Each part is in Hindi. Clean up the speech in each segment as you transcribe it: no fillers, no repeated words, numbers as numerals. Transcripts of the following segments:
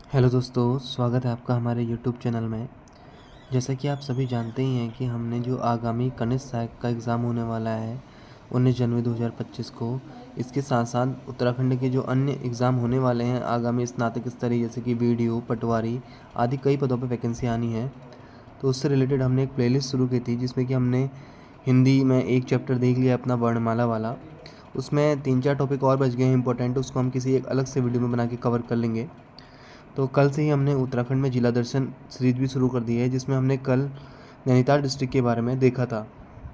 हेलो दोस्तों, स्वागत है आपका हमारे यूट्यूब चैनल में। जैसा कि आप सभी जानते ही हैं कि हमने जो आगामी कनिष्ठ सहायक का एग्ज़ाम होने वाला है 19 जनवरी 2025 को, इसके साथ साथ उत्तराखंड के जो अन्य एग्ज़ाम होने वाले हैं आगामी स्नातक स्तरीय, जैसे कि वीडियो, पटवारी आदि कई पदों पर वैकेंसी आनी है। तो उससे रिलेटेड हमने एक प्लेलिस्ट शुरू की थी, जिसमें कि हमने हिंदी में एक चैप्टर देख लिया अपना वर्णमाला वाला। उसमें 3-4 टॉपिक और बच गए हैं इंपॉर्टेंट, उसको हम किसी एक अलग से वीडियो में बना के कवर कर लेंगे। तो कल से ही हमने उत्तराखंड में जिला दर्शन सीरीज भी शुरू कर दी है, जिसमें हमने कल नैनीताल डिस्ट्रिक्ट के बारे में देखा था।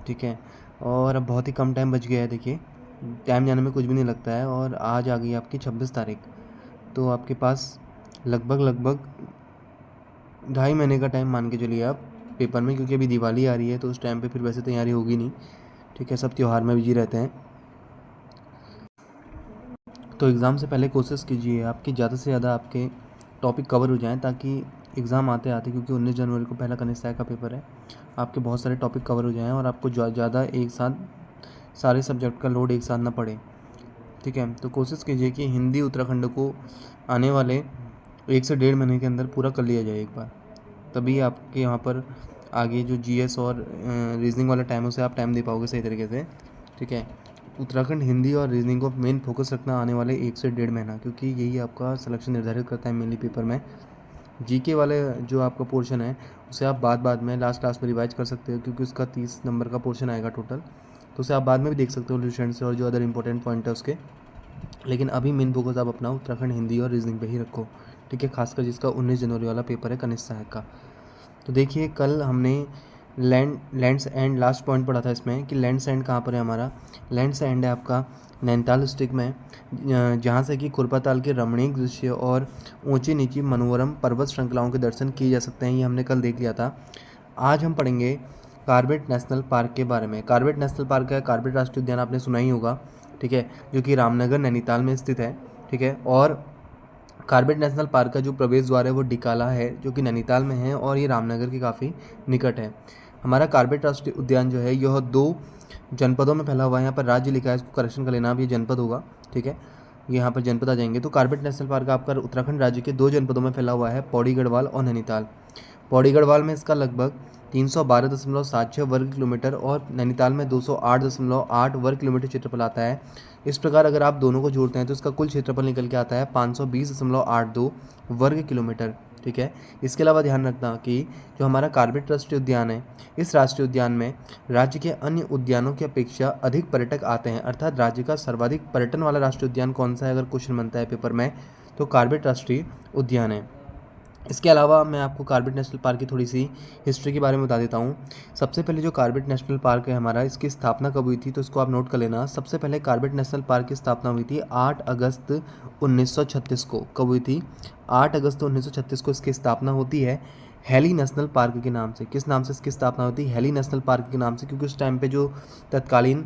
ठीक है, और अब बहुत ही कम टाइम बच गया है। देखिए, टाइम जाने में कुछ भी नहीं लगता है। और आज आ गई आपकी 26 तारीख, तो आपके पास लगभग 2.5 महीने का टाइम मान के चलिए आप पेपर में, क्योंकि अभी दिवाली आ रही है तो उस टाइम पे फिर वैसे तैयारी होगी नहीं। ठीक है, सब त्यौहार में बिजी रहते हैं। तो एग्ज़ाम से पहले कोशिश कीजिए आपकी ज़्यादा से ज़्यादा आपके टॉपिक कवर हो जाएँ, ताकि एग्ज़ाम आते आते, क्योंकि 19 जनवरी को पहला कनिष्ठ सहायक का पेपर है, आपके बहुत सारे टॉपिक कवर हो जाएँ और आपको ज़्यादा एक साथ सारे सब्जेक्ट का लोड एक साथ ना पड़े। ठीक है, तो कोशिश कीजिए कि हिंदी उत्तराखंड को आने वाले 1 से 1.5 महीने के अंदर पूरा कर लिया जाए एक बार, तभी आपके यहाँ पर आगे जो जीएस और रीजनिंग वाला टाइम है उसे आप टाइम दे पाओगे सही तरीके से। ठीक है, उत्तराखंड हिंदी और रीजनिंग को मेन फोकस रखना आने वाले 1 से 1.5 महीना, क्योंकि यही आपका सिलेक्शन निर्धारित करता है मेनली पेपर में। जीके वाले जो आपका पोर्शन है उसे आप बाद में लास्ट क्लास में रिवाइज कर सकते हो, क्योंकि उसका 30 नंबर का पोर्शन आएगा टोटल, तो उसे आप बाद में भी देख सकते हो लुसेंट से और जो अदर इंपॉर्टेंट पॉइंट है उसके। लेकिन अभी मेन फोकस आप अपना उत्तराखंड हिंदी और रीजनिंग पे ही रखो। ठीक है, खासकर जिसका 19 जनवरी वाला पेपर है कनिष्ठ सहायक का। तो देखिए, कल हमने लैंड्स एंड लास्ट पॉइंट पढ़ा था इसमें कि लैंड्स एंड कहाँ पर है हमारा। लैंड्स एंड है आपका नैनीताल डिस्ट्रिक्ट में, जहाँ से कि कुरपाताल के रमणीक दृश्य और ऊंची नीची मनोरम पर्वत श्रृंखलाओं के दर्शन किए जा सकते हैं। ये हमने कल देख लिया था। आज हम पढ़ेंगे कार्बेट नेशनल पार्क के बारे में। कार्बेट नेशनल पार्क है, कार्बेट राष्ट्रीय उद्यान आपने सुना ही होगा। ठीक है, जो कि रामनगर नैनीताल में स्थित है। ठीक है, और कार्बेट नेशनल पार्क का जो प्रवेश द्वार है वो डिकाला है, जो कि नैनीताल में है और ये रामनगर के काफ़ी निकट है। हमारा कार्बेट राष्ट्रीय उद्यान जो है यह 2 जनपदों में फैला हुआ है। यहाँ पर राज्य लिखा है, इसको करेक्शन कर लेना, अब ये जनपद होगा। ठीक है, ये यहाँ पर जनपद आ जाएंगे। तो कार्बेट नेशनल पार्क आपका उत्तराखंड राज्य के 2 जनपदों में फैला हुआ है, पौड़ी गढ़वाल और नैनीताल। पौड़ी गढ़वाल में इसका लगभग 312.76 वर्ग किलोमीटर और नैनीताल में 208.8 वर्ग किलोमीटर क्षेत्रफल आता है। इस प्रकार अगर आप दोनों को जोड़ते हैं तो इसका कुल क्षेत्रफल निकल के आता है 520.82 वर्ग किलोमीटर। ठीक है, इसके अलावा ध्यान रखना कि जो हमारा कार्बेट राष्ट्रीय उद्यान है, इस राष्ट्रीय उद्यान में राज्य के अन्य उद्यानों की अपेक्षा अधिक पर्यटक आते हैं। अर्थात राज्य का सर्वाधिक पर्यटन वाला राष्ट्रीय उद्यान कौन सा है, अगर क्वेश्चन बनता है पेपर में, तो कार्बेट राष्ट्रीय उद्यान है। इसके अलावा मैं आपको कार्बेट नेशनल पार्क की थोड़ी सी हिस्ट्री के बारे में बता देता हूँ। सबसे पहले जो कार्बेट नेशनल पार्क है हमारा, इसकी स्थापना कब हुई थी, तो इसको आप नोट कर लेना। सबसे पहले कार्बेट नेशनल पार्क की स्थापना हुई थी 8 अगस्त 1936 को। कब हुई थी? 8 अगस्त 1936 को इसकी स्थापना होती है हैली नेशनल पार्क के नाम से। किस नाम से इसकी स्थापना होती है? हैली नेशनल पार्क के नाम से, क्योंकि उस टाइम पे जो तत्कालीन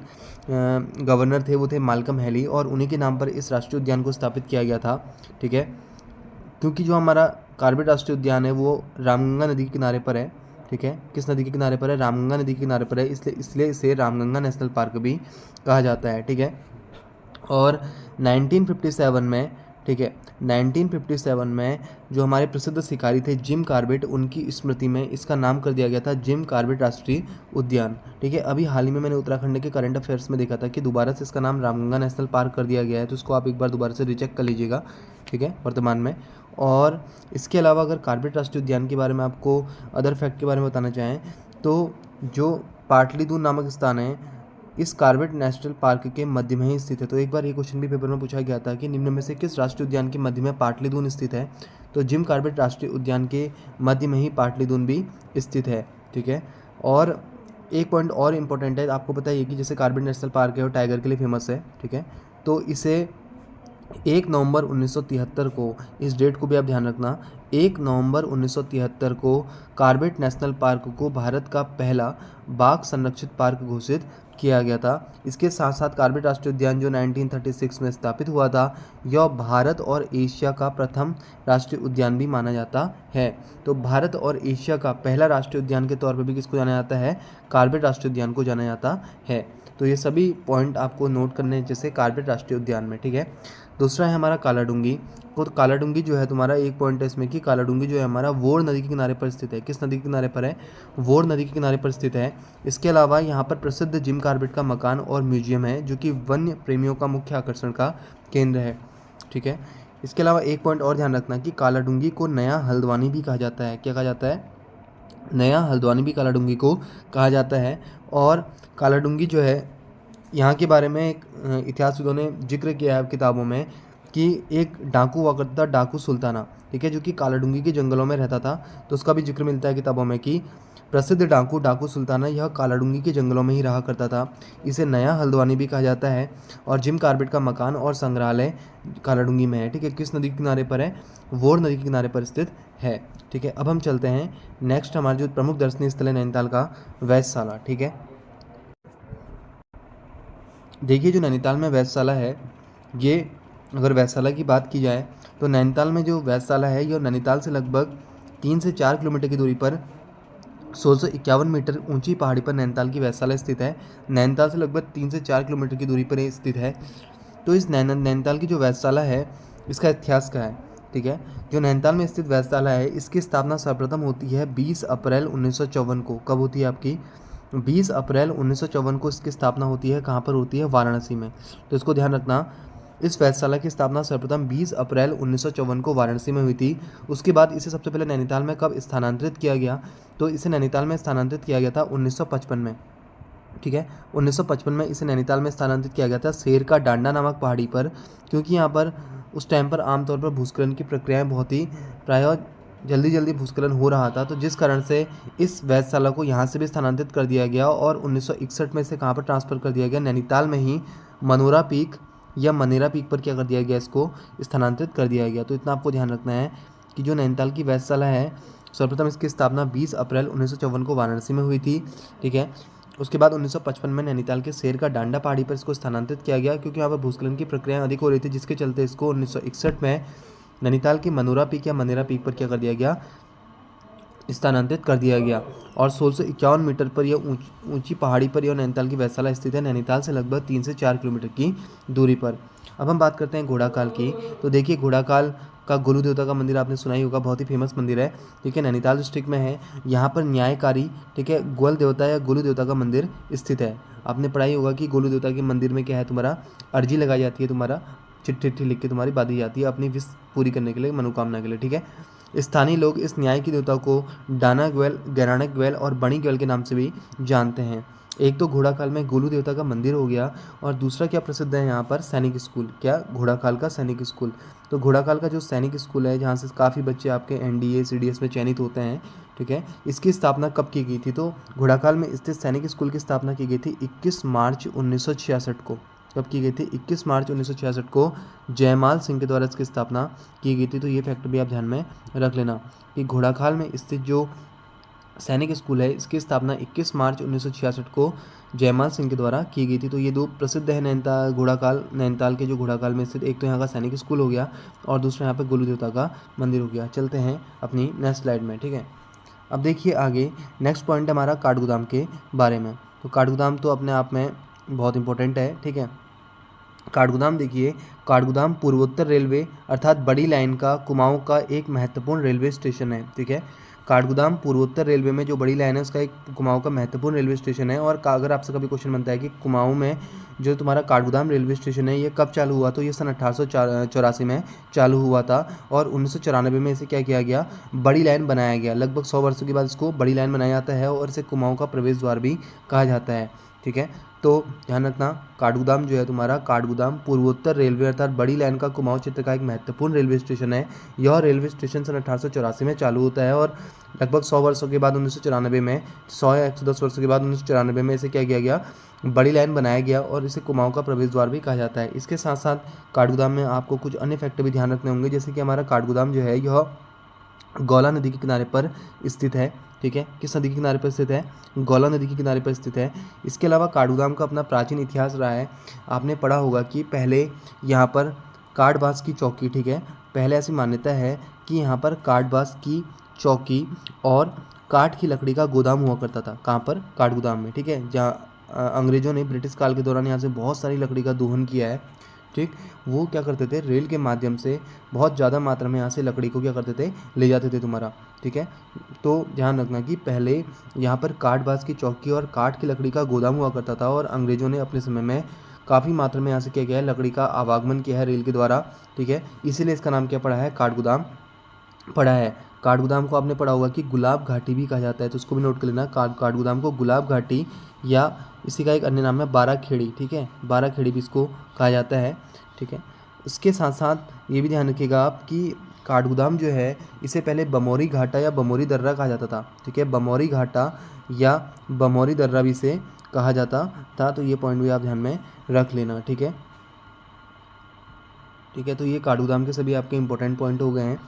गवर्नर थे वो थे मालकम हैली, और उन्हीं के नाम पर इस राष्ट्रीय उद्यान को स्थापित किया गया था। ठीक है, क्योंकि जो हमारा कार्बेट राष्ट्रीय उद्यान है वो रामगंगा नदी के किनारे पर है। ठीक है, किस नदी के किनारे पर है? रामगंगा नदी के किनारे पर है, इसलिए इसे रामगंगा नेशनल पार्क भी कहा जाता है। ठीक है, और 1957 में, ठीक है, 1957 में जो हमारे प्रसिद्ध शिकारी थे जिम कार्बेट, उनकी स्मृति में इसका नाम कर दिया गया था जिम कार्बेट राष्ट्रीय उद्यान। ठीक है, अभी हाल ही में मैंने उत्तराखंड के करंट अफेयर्स में देखा था कि दोबारा से इसका नाम रामगंगा नेशनल पार्क कर दिया गया है, तो इसको आप एक बार दोबारा से रिचेक कर लीजिएगा। ठीक है, वर्तमान में। और इसके अलावा अगर कार्बेट राष्ट्रीय उद्यान के बारे में आपको अदर फैक्ट के बारे में बताना चाहें, तो जो पाटलीदून नामक स्थान है इस कार्बेट नेशनल पार्क के मध्य में ही स्थित है। तो एक बार ये क्वेश्चन भी पेपर में पूछा गया था कि निम्न में से किस राष्ट्रीय उद्यान के मध्य में पाटलीदून स्थित है, तो जिम कार्बेट राष्ट्रीय उद्यान के मध्य में ही पाटलीदून भी स्थित है। ठीक है, और एक पॉइंट और इम्पोर्टेंट है, आपको पता है कि जैसे कार्बेट नेशनल पार्क है वो टाइगर के लिए फेमस है। ठीक है, तो इसे 1 नवंबर 1973 को, इस डेट को भी आप ध्यान रखना, 1 नवंबर 1973 को कार्बेट नेशनल पार्क को भारत का पहला बाघ संरक्षित पार्क घोषित किया गया था। इसके साथ साथ कार्बेट राष्ट्रीय उद्यान जो 1936 में स्थापित हुआ था, यह भारत और एशिया का प्रथम राष्ट्रीय उद्यान भी माना जाता है। तो भारत और एशिया का पहला राष्ट्रीय उद्यान के तौर पर भी किसको जाना जाता है? कार्बेट राष्ट्रीय उद्यान को जाना जाता है। तो ये सभी पॉइंट आपको नोट करने हैं जैसे कार्बेट राष्ट्रीय उद्यान में, ठीक है। दूसरा है हमारा कालाडूंगी। तो कालाडूंगी जो है तुम्हारा एक पॉइंट है इसमें कि कालाडूंगी जो है हमारा वोर नदी के किनारे पर स्थित है। किस नदी के किनारे पर है? वोर नदी के किनारे पर स्थित है। इसके अलावा यहाँ पर प्रसिद्ध जिम कार्बेट का मकान और म्यूजियम है जो कि वन्य प्रेमियों का मुख्य आकर्षण का केंद्र है, ठीक है। इसके अलावा एक पॉइंट और ध्यान रखना कि कालाडूंगी को नया हल्द्वानी भी कहा जाता है। क्या कहा जाता है? नया हल्द्वानी भी कालाडूंगी को कहा जाता है। और कालाडूंगी जो है यहाँ के बारे में एक इतिहासविदों ने जिक्र किया है किताबों में कि एक डाकू हुआ करता था, डाकू सुल्ताना, ठीक है, जो कि कालाडूंगी के जंगलों में रहता था। तो उसका भी जिक्र मिलता है किताबों में कि प्रसिद्ध डाकू सुल्ताना यह कालाडूंगी के जंगलों में ही रहा करता था। इसे नया हल्द्वानी भी कहा जाता है। और जिम कार्बेट का मकान और संग्रहालय कालाडूंगी में है, ठीक है। किस नदी के किनारे पर है? वोर नदी के किनारे पर स्थित है, ठीक है। अब हम चलते हैं नेक्स्ट, हमारे जो प्रमुख दर्शनीय स्थल है नैनीताल का, वैधशाला, ठीक है। देखिए जो नैनीताल में वैधशाला है, ये अगर वैधशाला की बात की जाए तो नैनीताल में जो वैधशाला है यह नैनीताल से लगभग 3 से 4 किलोमीटर की दूरी पर 1651 मीटर ऊंची पहाड़ी पर नैनीताल की वैधशाला स्थित है। नैनीताल से लगभग 3 से 4 किलोमीटर की दूरी पर ये स्थित है। तो इस नैनीताल की जो वैधशाला है इसका इतिहास क्या है, ठीक है। जो नैनीताल में स्थित वैधशाला है इसकी स्थापना सर्वप्रथम होती है 20 अप्रैल 1954 को। कब होती है आपकी? 20 अप्रैल 1954 को इसकी स्थापना होती है। कहाँ पर होती है? वाराणसी में। तो इसको ध्यान रखना, इस वैधशाला की स्थापना सर्वप्रथम 20 अप्रैल 1954 को वाराणसी में हुई थी। उसके बाद इसे सबसे पहले नैनीताल में कब स्थानांतरित किया गया? तो इसे नैनीताल में स्थानांतरित किया गया था 1955 में, ठीक है। 1955 में इसे नैनीताल में स्थानांतरित किया गया था शेर का डांडा नामक पहाड़ी पर, क्योंकि यहाँ पर उस टाइम पर आमतौर पर भूस्खलन की प्रक्रियाएं बहुत ही प्रायः जल्दी भूस्खलन हो रहा था, तो जिस कारण से इस वैधशाला को यहाँ से भी स्थानांतरित कर दिया गया और 1961 में इसे कहाँ पर ट्रांसफ़र कर दिया गया? नैनीताल में ही मनोरा पीक या मनेरा पीक पर क्या कर दिया गया? इसको स्थानांतरित कर दिया गया। तो इतना आपको ध्यान रखना है कि जो नैनीताल की वैधशाला है सर्वप्रथम इसकी स्थापना 20 अप्रैल 1954 को वाराणसी में हुई थी, ठीक है। उसके बाद 1955 में नैनीताल के शेर का डांडा पहाड़ी पर इसको स्थानांतरित किया गया, क्योंकि यहाँ पर भूस्खलन की प्रक्रिया अधिक हो रही थी, जिसके चलते इसको 1961 में नैनीताल की मनोरा पीक या मनेरा पीक पर क्या कर दिया गया? स्थानांतरित कर दिया गया। और 1651 मीटर पर यह ऊंची पहाड़ी पर यह नैनीताल की वैधशाला स्थित है, नैनीताल से लगभग 3 से 4 किलोमीटर की दूरी पर। अब हम बात करते हैं घोड़ाखाल की। तो देखिए घोड़ाखाल का गुरु देवता का मंदिर आपने सुना ही होगा, बहुत ही फेमस मंदिर है, ठीक है, नैनीताल डिस्ट्रिक्ट में है। यहाँ पर न्यायकारी, ठीक है, ग्वल देवता या गुरु देवता का मंदिर स्थित है। आपने पढ़ाई होगा कि गुरु देवता के मंदिर में क्या है, तुम्हारा अर्जी लगाई जाती है, तुम्हारा चिट्ठी लिख के तुम्हारी बांधी जाती है अपनी विश पूरी करने के लिए, मनोकामना के लिए, ठीक है। स्थानीय लोग इस न्याय की देवता को डाना ग्वेल, गैराणक ग्वेल और बणी ग्वेल के नाम से भी जानते हैं। एक तो घोड़ाखाल में गोलू देवता का मंदिर हो गया, और दूसरा क्या प्रसिद्ध है यहाँ पर? सैनिक स्कूल। क्या? घोड़ाखाल का सैनिक स्कूल। तो घोड़ाखाल का जो सैनिक स्कूल है जहाँ से काफ़ी बच्चे आपके एनडीए सीडीएस में चयनित होते हैं, ठीक है, इसकी स्थापना कब की गई थी? तो घोड़ाखाल में स्थित सैनिक स्कूल की स्थापना की गई थी 21 मार्च 1966 को। कब की गई थी? 21 मार्च 1966 को जयमाल सिंह के द्वारा इसकी स्थापना की गई थी। तो ये फैक्ट भी आप ध्यान में रख लेना कि घोड़ाखाल में स्थित जो सैनिक स्कूल है इसकी स्थापना 21 मार्च 1966 को जयमाल सिंह के द्वारा की गई थी। तो ये दो प्रसिद्ध है नैनीताल के जो घोड़ाखाल में स्थित, एक तो यहाँ का सैनिक स्कूल हो गया और दूसरा यहाँ पर गुरु देवता का मंदिर हो गया। चलते हैं अपनी नेक्स्ट स्लाइड में, ठीक है। अब देखिए आगे नेक्स्ट पॉइंट हमारा काठगोदाम के बारे में। तो काठगोदाम तो अपने आप में बहुत इंपॉर्टेंट है, ठीक है। काठगोदाम देखिए, काठगोदाम पूर्वोत्तर रेलवे अर्थात बड़ी लाइन का कुमाऊं का एक महत्वपूर्ण रेलवे स्टेशन है, ठीक है। काठगोदाम पूर्वोत्तर रेलवे में जो बड़ी लाइन है उसका एक कुमाऊं का महत्वपूर्ण रेलवे स्टेशन है। और अगर आपसे कभी क्वेश्चन बनता है कि कुमाऊं में जो तुम्हारा काठगोदाम रेलवे स्टेशन है ये कब चालू हुआ, तो ये सन 1884 में चालू हुआ था। और 1994 में इसे क्या किया गया? बड़ी लाइन बनाया गया। लगभग 100 वर्षों के बाद इसको बड़ी लाइन बनाया जाता है और इसे कुमाऊं का प्रवेश द्वार भी कहा जाता है, ठीक है। तो ध्यान रखना, काठगोदाम जो है तुम्हारा, काठगोदाम पूर्वोत्तर रेलवे अर्थात बड़ी लाइन का कुमाऊं क्षेत्र का एक महत्वपूर्ण रेलवे स्टेशन है। यह रेलवे स्टेशन सन 1884 में चालू होता है और लगभग 100 वर्षों के बाद 1994 में 100 या 110 वर्षों के बाद 1994 में इसे क्या किया गया? बड़ी लाइन बनाया गया और इसे कुमाऊं का प्रवेश द्वार भी कहा जाता है। इसके साथ साथ काठगोदाम में आपको कुछ अन्य फैक्टर भी ध्यान रखने होंगे, जैसे कि हमारा काठगोदाम जो है यह गौला नदी के किनारे पर स्थित है, ठीक है। किस नदी के किनारे पर स्थित है? गौला नदी के किनारे पर स्थित है। इसके अलावा काठगोदाम का अपना प्राचीन इतिहास रहा है। आपने पढ़ा होगा कि पहले यहाँ पर काठबास की चौकी, ठीक है, पहले ऐसी मान्यता है कि यहाँ पर काठबास की चौकी और काठ की लकड़ी का गोदाम हुआ करता था। कहाँ पर? काठगोदाम में, ठीक है, जहाँ अंग्रेज़ों ने ब्रिटिश काल के दौरान यहाँ से बहुत सारी लकड़ी का दोहन किया है, ठीक। वो क्या करते थे, रेल के माध्यम से बहुत ज़्यादा मात्रा में यहाँ से लकड़ी को क्या करते थे, ले जाते थे तुम्हारा, ठीक है। तो ध्यान रखना कि पहले यहाँ पर काठबाज की चौकी और काठ की लकड़ी का गोदाम हुआ करता था, और अंग्रेज़ों ने अपने समय में काफ़ी मात्रा में यहाँ से क्या किया है, लकड़ी का आवागमन किया है रेल के द्वारा, ठीक है। इसीलिए इसका नाम क्या पड़ा है, काठगोदाम पड़ा है। काठगोदाम को आपने पढ़ा होगा कि गुलाब घाटी भी कहा जाता है, तो उसको भी नोट कर लेना। काठगोदाम को गुलाब घाटी या इसी का एक अन्य नाम है बाराखेड़ी, ठीक है। बाराखेड़ी भी इसको कहा जाता है, ठीक है। इसके साथ साथ ये भी ध्यान रखिएगा आप कि काठगोदाम जो है इसे पहले बमौरी घाटा या बमौरी दर्रा कहा जाता था, ठीक है। बमौरी घाटा या बमौरी दर्रा भी इसे कहा जाता था, तो ये पॉइंट भी आप ध्यान में रख लेना, ठीक है। ठीक है, तो ये काठगोदाम के सभी आपके इंपॉर्टेंट पॉइंट हो गए हैं,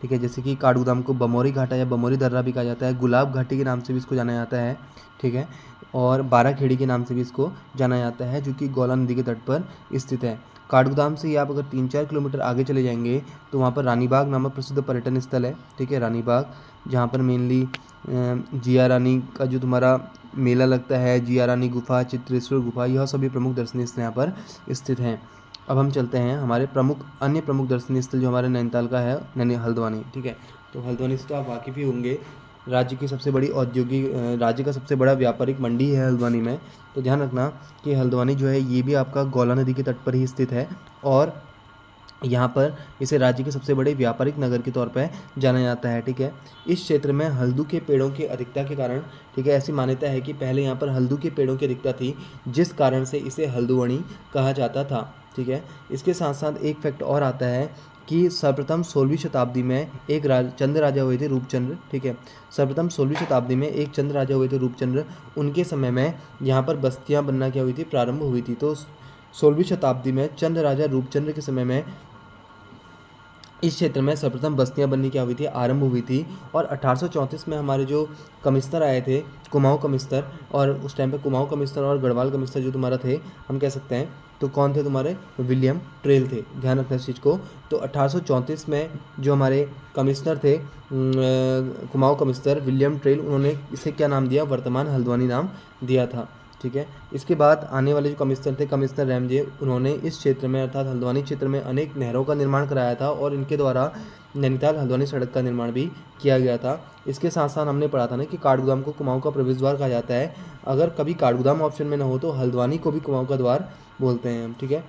ठीक है। जैसे कि काठगोदाम को बमौरी घाटा या बमौरी दर्रा भी कहा जाता है, गुलाब घाटी के नाम से भी इसको जाना जाता है, ठीक है, और बाराखेड़ी के नाम से भी इसको जाना जाता है, जो कि गौला नदी के तट पर स्थित है। काठगोदाम से ही आप अगर 3-4 किलोमीटर आगे चले जाएंगे तो वहाँ पर रानीबाग नामक प्रसिद्ध पर्यटन स्थल है, ठीक है। रानीबाग, जहाँ पर मेनली जिया रानी का जो तुम्हारा मेला लगता है, जिया रानी गुफा, चित्रेश्वर गुफा, यह सभी प्रमुख दर्शनीय स्थल यहाँ पर स्थित हैं। अब हम चलते हैं हमारे अन्य प्रमुख दर्शनीय स्थल जो हमारे नैनीताल का है, हल्द्वानी, ठीक है। तो हल्द्वानी से तो आप वाकिफ़ ही होंगे, राज्य का सबसे बड़ा व्यापारिक मंडी है हल्द्वानी में। तो ध्यान रखना कि हल्द्वानी जो है ये भी आपका गौला नदी के तट पर ही स्थित है, और यहाँ पर इसे राज्य के सबसे बड़े व्यापारिक नगर के तौर पर जाना जाता है, ठीक है। इस क्षेत्र में हल्दू के पेड़ों की अधिकता के कारण, ठीक है, ऐसी मान्यता है कि पहले यहाँ पर हल्दू के पेड़ों की अधिकता थी, जिस कारण से इसे हल्द्वानी कहा जाता था, ठीक है। इसके साथ साथ एक फैक्ट और आता है कि सर्वप्रथम 16वीं शताब्दी में एक चंद राजा हुए थे, रूपचंद्र, ठीक है। सर्वप्रथम 16वीं शताब्दी में एक चंद राजा हुए थे, रूपचंद्र। उनके समय में यहाँ पर बस्तियाँ बनना क्या हुई थी, प्रारंभ हुई थी। तो 16वीं शताब्दी में चंद राजा रूपचंद्र के समय में इस क्षेत्र में सर्वप्रथम बस्तियां बननी क्या हुई थी, आरंभ हुई थी। और 1834 में हमारे जो कमिश्नर आए थे, कुमाऊं कमिश्नर, और उस टाइम पे कुमाऊं कमिश्नर और गढ़वाल कमिश्नर जो तुम्हारा थे, हम कह सकते हैं, तो कौन थे तुम्हारे, विलियम ट्रेल थे। ध्यान रखना इस चीज़ को। तो 1834 में जो हमारे कमिश्नर थे, कुमाऊं कमिश्नर विलियम ट्रेल, उन्होंने इसे क्या नाम दिया, वर्तमान हल्द्वानी नाम दिया था, ठीक है। इसके बाद आने वाले जो कमिश्नर थे, कमिश्नर रैमजे, उन्होंने इस क्षेत्र में अर्थात हल्द्वानी क्षेत्र में अनेक नहरों का निर्माण कराया था, और इनके द्वारा नैनीताल हल्द्वानी सड़क का निर्माण भी किया गया था। इसके साथ साथ हमने पढ़ा था ना कि काठगोदाम को कुमाऊं का प्रवेश द्वार कहा जाता है। अगर कभी काठगोदाम ऑप्शन में ना हो तो हल्द्वानी को भी कुमाऊं का द्वार बोलते हैं हम, ठीक है।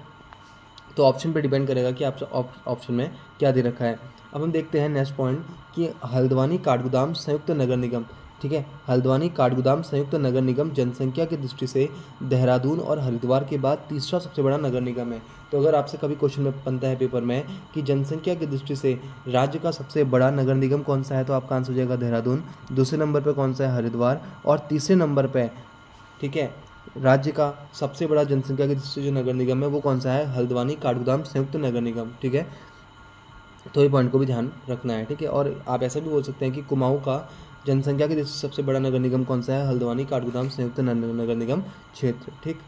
तो ऑप्शन पे डिपेंड करेगा कि आप ऑप्शन में क्या दे रखा है। अब हम देखते हैं नेक्स्ट पॉइंट कि हल्द्वानी काठगोदाम संयुक्त नगर निगम, ठीक है। हल्द्वानी काठगोदाम संयुक्त नगर निगम जनसंख्या की दृष्टि से देहरादून और हरिद्वार के बाद तीसरा सबसे बड़ा नगर निगम है। तो अगर आपसे कभी क्वेश्चन में बनता है पेपर में कि जनसंख्या की दृष्टि से राज्य का सबसे बड़ा नगर निगम कौन सा है, तो आपका आंसर हो जाएगा देहरादून। दूसरे नंबर पर कौन सा है, हरिद्वार। और तीसरे नंबर पर, ठीक है, राज्य का सबसे बड़ा जनसंख्या की दृष्टि से जो नगर निगम है वो कौन सा है, हल्द्वानी काठगोदाम संयुक्त नगर निगम, ठीक है। तो ये पॉइंट को भी ध्यान रखना है, ठीक है। और आप ऐसा भी बोल सकते हैं कि कुमाऊं का जनसंख्या की दृष्टि से सबसे बड़ा नगर निगम कौन सा है, हल्द्वानी काठगोदाम संयुक्त नगर निगम क्षेत्र, ठीक।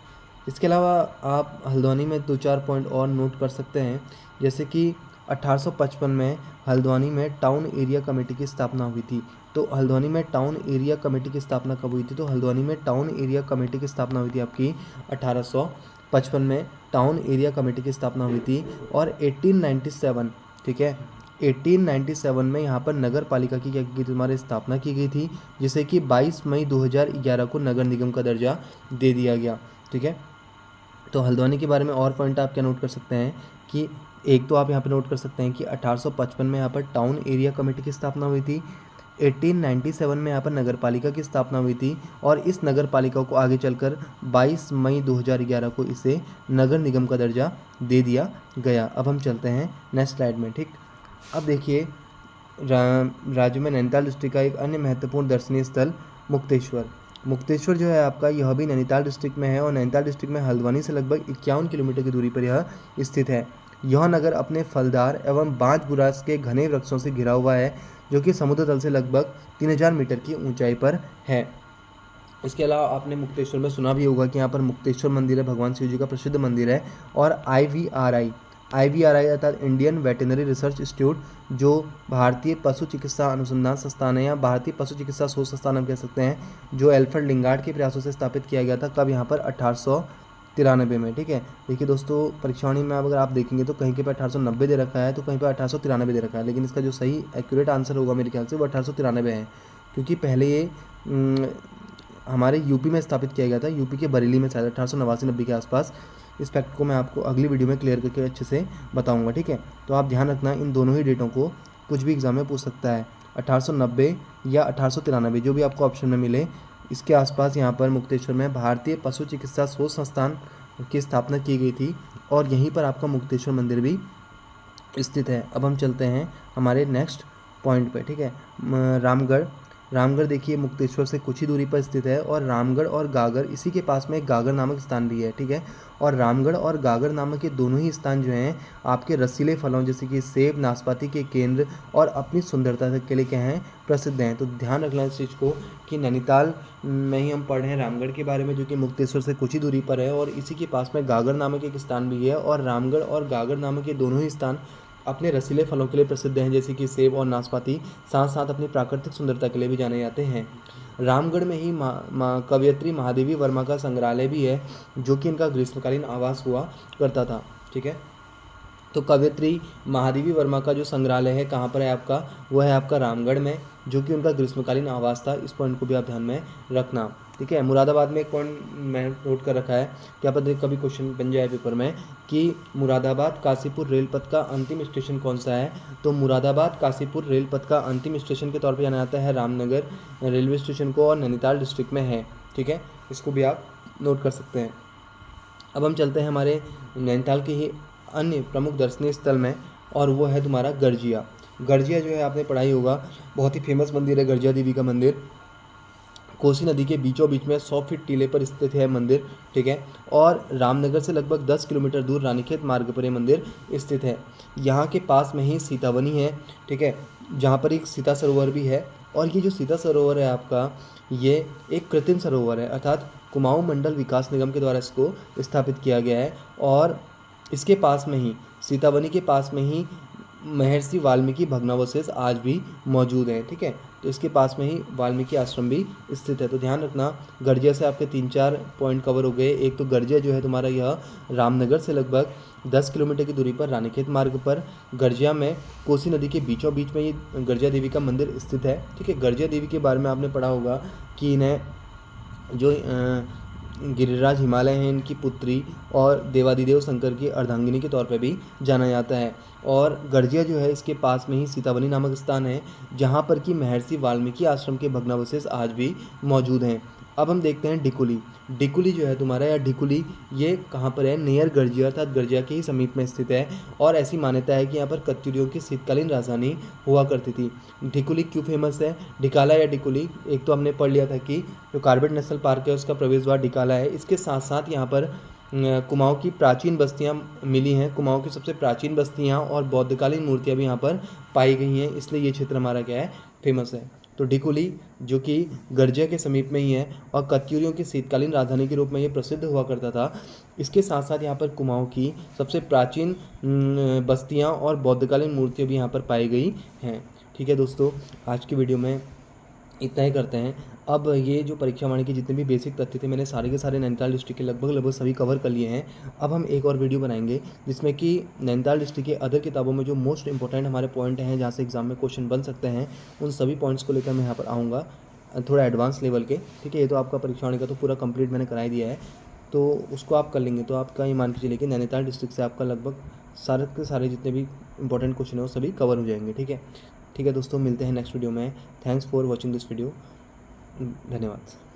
इसके अलावा आप हल्द्वानी में 2-4 पॉइंट और नोट कर सकते हैं, जैसे कि 1855 में हल्द्वानी में टाउन एरिया कमेटी की स्थापना हुई थी। तो हल्द्वानी में टाउन एरिया कमेटी की स्थापना कब हुई थी, तो हल्द्वानी में टाउन एरिया कमेटी की स्थापना हुई थी आपकी 1855 में टाउन एरिया कमेटी की स्थापना हुई थी। और 1897, ठीक है, 1897 में यहाँ पर नगर पालिका की क्या की तुम्हारी स्थापना की गई थी, जिसे कि 22 मई 2011 को नगर निगम का दर्जा दे दिया गया, ठीक है। तो हल्द्वानी के बारे में और पॉइंट आप क्या नोट कर सकते हैं कि एक तो आप यहाँ पे नोट कर सकते हैं कि 1855 में यहाँ पर टाउन एरिया कमेटी की स्थापना हुई थी, 1897 में यहाँ पर नगर पालिका की स्थापना हुई थी, और इस नगर पालिका को आगे चलकर 22 मई 2011 को इसे नगर निगम का दर्जा दे दिया गया। अब हम चलते हैं नेक्स्ट स्लाइड में, ठीक। अब देखिए राज्य में नैनीताल डिस्ट्रिक्ट का एक अन्य महत्वपूर्ण दर्शनीय स्थल मुक्तेश्वर जो है आपका, यह भी नैनीताल डिस्ट्रिक्ट में है, और नैनीताल डिस्ट्रिक्ट में हल्द्वानी से लगभग 51 किलोमीटर की दूरी पर यह स्थित है। यह नगर अपने फलदार एवं बांज बुरास के घने वृक्षों से घिरा हुआ है, जो कि समुद्र तल से लगभग 3000 मीटर की ऊंचाई पर है। इसके अलावा आपने मुक्तेश्वर में सुना भी होगा कि यहाँ पर मुक्तेश्वर मंदिर है, भगवान शिव जी का प्रसिद्ध मंदिर है। और IVRI IVRI अर्थात इंडियन वेटरनरी रिसर्च इंस्टीट्यूट, जो भारतीय पशु चिकित्सा अनुसंधान संस्थान है या भारतीय पशु चिकित्सा शोध संस्थान हम कह सकते हैं, जो एल्फ्रेड लिंगार्ड के प्रयासों से स्थापित किया गया था। कब? यहाँ पर 1893 में। ठीक है, देखिए दोस्तों परीक्षावाणी में अगर आप देखेंगे तो कहीं पे 1890 दे रखा है तो कहीं पे 1893 दे रखा है, लेकिन इसका जो सही एक्यूरेट आंसर होगा मेरे ख्याल से वो 1893 है, क्योंकि पहले ये हमारे यूपी में स्थापित किया गया था, यूपी के बरेली में शायद 1889-90 के आसपास। इस फैक्ट को मैं आपको अगली वीडियो में क्लियर करके अच्छे से बताऊंगा। ठीक है, तो आप ध्यान रखना इन दोनों ही डेटों को, कुछ भी एग्जाम में पूछ सकता है, 1890 या 1893, जो भी आपको ऑप्शन में मिले, इसके आसपास यहाँ पर मुक्तेश्वर में भारतीय पशु चिकित्सा शोध संस्थान की स्थापना की गई थी और यहीं पर आपका मुक्तेश्वर मंदिर भी स्थित है। अब हम चलते हैं हमारे नेक्स्ट पॉइंट पे। ठीक है, रामगढ़ देखिए मुक्तेश्वर से कुछ ही दूरी पर स्थित है और रामगढ़ और गागर, इसी के पास में एक गागर नामक स्थान भी है। ठीक है, और रामगढ़ और गागर नामक ये दोनों ही स्थान जो हैं आपके रसीले फलों जैसे कि सेब, नाशपाती के केंद्र और अपनी सुंदरता के लिए क्या हैं? प्रसिद्ध हैं। तो ध्यान रखना इस चीज़ को कि नैनीताल में ही हम पढ़ रहे हैं रामगढ़ के बारे में, जो कि मुक्तेश्वर से कुछ ही दूरी पर है और इसी के पास में गागर नामक एक स्थान भी है। और रामगढ़ और गागर नामक ये दोनों ही स्थान अपने रसीले फलों के लिए प्रसिद्ध हैं, जैसे कि सेब और नाशपाती, साथ साथ अपनी प्राकृतिक सुंदरता के लिए भी जाने जाते हैं। रामगढ़ में ही कवयित्री महादेवी वर्मा का संग्रहालय भी है, जो कि इनका ग्रीष्मकालीन आवास हुआ करता था। ठीक है, तो कवयित्री महादेवी वर्मा का जो संग्रहालय है कहाँ पर है आपका? वो है आपका रामगढ़ में, जो कि उनका ग्रीष्मकालीन आवास था। इस पॉइंट को भी आप ध्यान में रखना। ठीक है, मुरादाबाद में एक पॉइंट मैं नोट कर रखा है, क्या पता कभी क्वेश्चन बन जाए पेपर में कि मुरादाबाद काशीपुर रेल पथ का अंतिम स्टेशन कौन सा है? तो मुरादाबाद काशीपुर रेल पथ का अंतिम स्टेशन के तौर पर जाना जाता है रामनगर रेलवे स्टेशन को, और नैनीताल डिस्ट्रिक्ट में है। ठीक है, इसको भी आप नोट कर सकते हैं। अब हम चलते हैं हमारे नैनीताल के ही अन्य प्रमुख दर्शनीय स्थल में, और वो है तुम्हारा गर्जिया। गर्जिया जो है आपने पढ़ाई होगा, बहुत ही फेमस मंदिर है गर्जिया देवी का मंदिर। कोसी नदी के बीचों बीच में 100 फीट टीले पर स्थित है मंदिर। ठीक है, और रामनगर से लगभग 10 किलोमीटर दूर रानीखेत मार्ग पर यह मंदिर स्थित है। यहाँ के पास में ही सीतावनी है। ठीक है, जहाँ पर एक सीता सरोवर भी है, और ये जो सीता सरोवर है आपका, ये एक कृत्रिम सरोवर है, अर्थात कुमाऊं मंडल विकास निगम के द्वारा इसको स्थापित किया गया है। और इसके पास में ही, सीतावनी के पास में ही, महर्षि वाल्मीकि भग्नावशेष आज भी मौजूद हैं। ठीक है, तो इसके पास में ही वाल्मीकि आश्रम भी स्थित है। तो ध्यान रखना, गर्जिया से आपके 3-4 पॉइंट कवर हो गए। एक तो गर्जिया जो है तुम्हारा यह रामनगर से लगभग 10 किलोमीटर की दूरी पर रानीखेत मार्ग पर, गर्जिया में कोसी नदी के बीचों बीच में ये गर्जिया देवी का मंदिर स्थित है। ठीक है, गर्जिया देवी के बारे में आपने पढ़ा होगा कि इन्हें जो गिरिराज हिमालय हैं इनकी पुत्री, और देवादिदेव शंकर की अर्धांगिनी के तौर पर भी जाना जाता है। और गर्जिया जो है इसके पास में ही सीतावनी नामक स्थान है, जहाँ पर कि महर्षि वाल्मीकि आश्रम के भग्नावशेष आज भी मौजूद हैं। अब हम देखते हैं डिकुली। डिकुली जो है तुम्हारा, या डिकुली, ये कहाँ पर है? नियर गर्जिया, अर्थात गर्जिया के ही समीप में स्थित है। और ऐसी मान्यता है कि यहाँ पर कत्यूरियों की शीतकालीन राजधानी हुआ करती थी। डिकुली क्यों फेमस है? डिकाला या डिकुली, एक तो हमने पढ़ लिया था कि जो कार्बेट नेशनल पार्क है उसका प्रवेश द्वार डिकाला है। इसके साथ साथ यहाँ पर कुमाऊं की प्राचीन बस्तियां मिली हैं, कुमाऊं की सबसे प्राचीन बस्तियां और बौद्धकालीन मूर्तियां भी यहाँ पर पाई गई हैं, इसलिए ये क्षेत्र हमारा क्या है? फेमस है। तो डिकुली जो कि गर्जिया के समीप में ही है और कत्यूरियों की शीतकालीन राजधानी के रूप में ये प्रसिद्ध हुआ करता था। इसके साथ साथ यहाँ पर कुमाऊं की सबसे प्राचीन बस्तियाँ और बौद्धकालीन मूर्तियाँ भी यहाँ पर पाई गई हैं। ठीक है दोस्तों, आज की वीडियो में इतना ही करते हैं। अब ये जो परीक्षा वाणी के जितने भी बेसिक तथ्य थे मैंने सारे के सारे नैनीताल डिस्ट्रिक्ट के लगभग सभी कवर कर लिए हैं। अब हम एक और वीडियो बनाएंगे जिसमें कि नैनीताल डिस्ट्रिक्ट के अदर किताबों में जो मोस्ट इंपॉर्टेंट हमारे पॉइंट हैं, जहाँ से एग्जाम में क्वेश्चन बन सकते हैं, उन सभी पॉइंट्स को लेकर मैं यहाँ पर आऊँगा, थोड़ा एडवांस लेवल के। ठीक है, ये तो आपका परीक्षा वाणी का तो पूरा कंप्लीट मैंने करा दिया है, तो उसको आप कर लेंगे तो आपका ये मान के चलिए कि नैनीताल डिस्ट्रिक्ट से आपका लगभग सारे के सारे जितने भी इंपॉर्टेंट क्वेश्चन हैं वो सभी कवर हो जाएंगे। ठीक है दोस्तों, मिलते हैं नेक्स्ट वीडियो में। Thanks for watching this video. धन्यवाद।